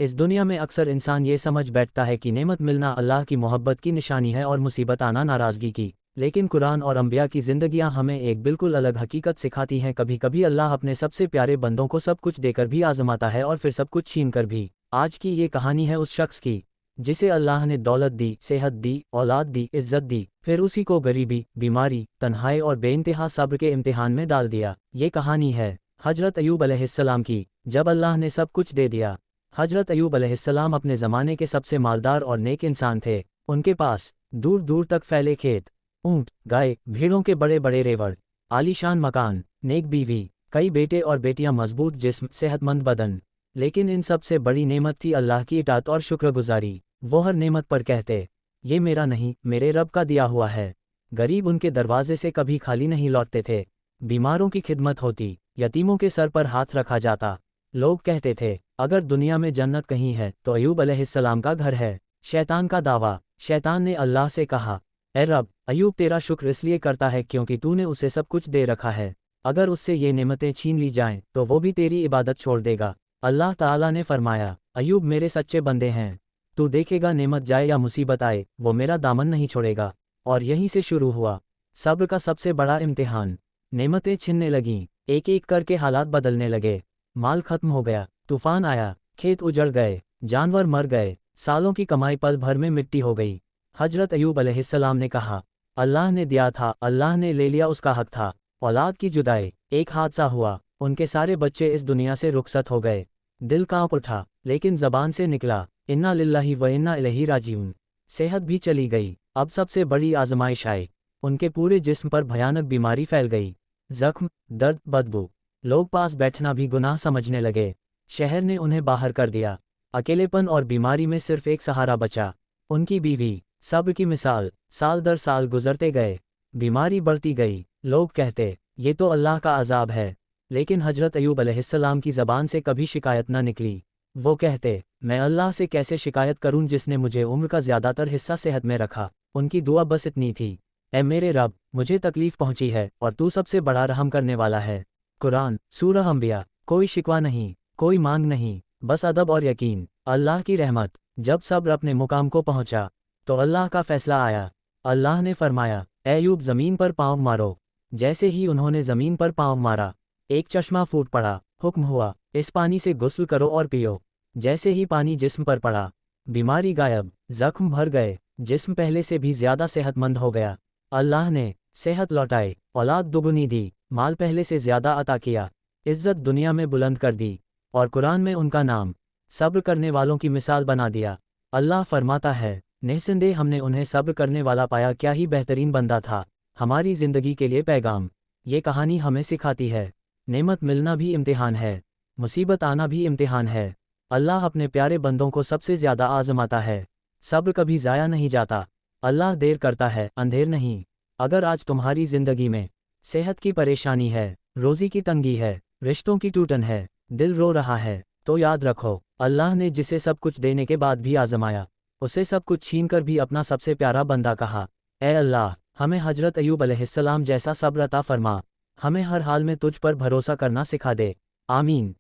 इस दुनिया में अक्सर इंसान ये समझ बैठता है कि नेमत मिलना अल्लाह की मोहब्बत की निशानी है और मुसीबत आना नाराज़गी की। लेकिन कुरान और अंबिया की ज़िंदगियां हमें एक बिल्कुल अलग हकीकत सिखाती हैं। कभी कभी अल्लाह अपने सबसे प्यारे बंदों को सब कुछ देकर भी आजमाता है और फिर सब कुछ छीन कर भी। आज की ये कहानी है उस शख्स की जिसे अल्लाह ने दौलत दी, सेहत दी, औलाद दी, इज्जत दी, फिर उसी को गरीबी, बीमारी, तन्हाई और बेइंतहा सब्र के इम्तिहान में डाल दिया। ये कहानी है हजरत अयूब अलैहिस्सलाम की, जब अल्लाह ने सब कुछ दे दिया। हजरत अयूब अलैहिस्सलाम अपने ज़माने के सबसे मालदार और नेक इंसान थे। उनके पास दूर दूर तक फैले खेत, ऊंट, गाय, भीड़ों के बड़े बड़े रेवड़, आलीशान मकान, नेक बीवी, कई बेटे और बेटियां, मजबूत जिस्म, सेहतमंद बदन। लेकिन इन सब से बड़ी नेमत थी अल्लाह की इताअत और शुक्रगुजारी। वो हर नेमत पर कहते, ये मेरा नहीं, मेरे रब का दिया हुआ है। गरीब उनके दरवाजे से कभी खाली नहीं लौटते थे। बीमारों की खिदमत होती, यतीमों के सर पर हाथ रखा जाता। लोग कहते थे, अगर दुनिया में जन्नत कहीं है तो अयूब अलैहिस्सलाम का घर है। शैतान का दावा। शैतान ने अल्लाह से कहा, ए रब, अयूब तेरा शुक्र इसलिए करता है क्योंकि तूने उसे सब कुछ दे रखा है। अगर उससे ये नेमतें छीन ली जाएं तो वो भी तेरी इबादत छोड़ देगा। अल्लाह ताला ने फरमाया, अयूब मेरे सच्चे बंदे हैं। तू देखेगा नेमत जाए या मुसीबत आए, वो मेरा दामन नहीं छोड़ेगा। और यहीं से शुरू हुआ सब्र का सबसे बड़ा इम्तिहान। नेमतें छिनने लगीं, एक एक करके हालात बदलने लगे। माल खत्म हो गया, तूफान आया, खेत उजड़ गए, जानवर मर गए, सालों की कमाई पल भर में मिट्टी हो गई। हजरत अयूब अलैहिस्सलाम ने कहा, अल्लाह ने दिया था, अल्लाह ने ले लिया, उसका हक था। औलाद की जुदाई, एक हादसा हुआ, उनके सारे बच्चे इस दुनिया से रुखसत हो गए। दिल कांप उठा, लेकिन जबान से निकला, इन्ना लिल्लाहि व इन्ना इलैहि राजिऊन। सेहत भी चली गई। अब सबसे बड़ी आजमाइश आई। उनके पूरे जिस्म पर भयानक बीमारी फैल गई, जख्म, दर्द, बदबू। लोग पास बैठना भी गुनाह समझने लगे। शहर ने उन्हें बाहर कर दिया। अकेलेपन और बीमारी में सिर्फ एक सहारा बचा, उनकी बीवी। सब्र की मिसाल। साल दर साल गुजरते गए, बीमारी बढ़ती गई। लोग कहते, ये तो अल्लाह का अजाब है। लेकिन हजरत अयूब अलैहिस्सलाम की ज़बान से कभी शिकायत न निकली। वो कहते, मैं अल्लाह से कैसे शिकायत करूं जिसने मुझे उम्र का ज़्यादातर हिस्सा सेहत में रखा। उनकी दुआ बस इतनी थी, ए मेरे रब, मुझे तकलीफ़ पहुंची है और तू सबसे बड़ा रहम करने वाला है। कुरान, सूरह अंबिया। कोई शिकवा नहीं, कोई मांग नहीं, बस अदब और यकीन। अल्लाह की रहमत। जब सब्र अपने मुकाम को पहुंचा तो अल्लाह का फैसला आया। अल्लाह ने फरमाया, ए अयूब ज़मीन पर पाँव मारो। जैसे ही उन्होंने ज़मीन पर पाँव मारा, एक चश्मा फूट पड़ा। हुक्म हुआ, इस पानी से गुस्ल करो और पियो। जैसे ही पानी जिस्म पर पड़ा, बीमारी गायब, जख्म भर गए, जिस्म पहले से भी ज़्यादा सेहतमंद हो गया। अल्लाह ने सेहत लौटाई, औलाद दुगुनी दी, माल पहले से ज़्यादा अता किया, इज़्ज़त दुनिया में बुलंद कर दी, और कुरान में उनका नाम सब्र करने वालों की मिसाल बना दिया। अल्लाह फरमाता है, निस्संदेह हमने उन्हें सब्र करने वाला पाया, क्या ही बेहतरीन बंदा था। हमारी ज़िंदगी के लिए पैगाम। ये कहानी हमें सिखाती है, नेमत मिलना भी इम्तिहान है, मुसीबत आना भी इम्तिहान है। अल्लाह अपने प्यारे बंदों को सबसे ज़्यादा आज़माता है। सब्र कभी ज़ाया नहीं जाता। अल्लाह देर करता है, अंधेर नहीं। अगर आज तुम्हारी ज़िंदगी में सेहत की परेशानी है, रोज़ी की तंगी है, रिश्तों की टूटन है, दिल रो रहा है, तो याद रखो, अल्लाह ने जिसे सब कुछ देने के बाद भी आज़माया, उसे सब कुछ छीन कर भी अपना सबसे प्यारा बंदा कहा। ए अल्लाह, हमें हजरत अयूब अलैहिस्सलाम जैसा सब्र अता फरमा। हमें हर हाल में तुझ पर भरोसा करना सिखा दे। आमीन।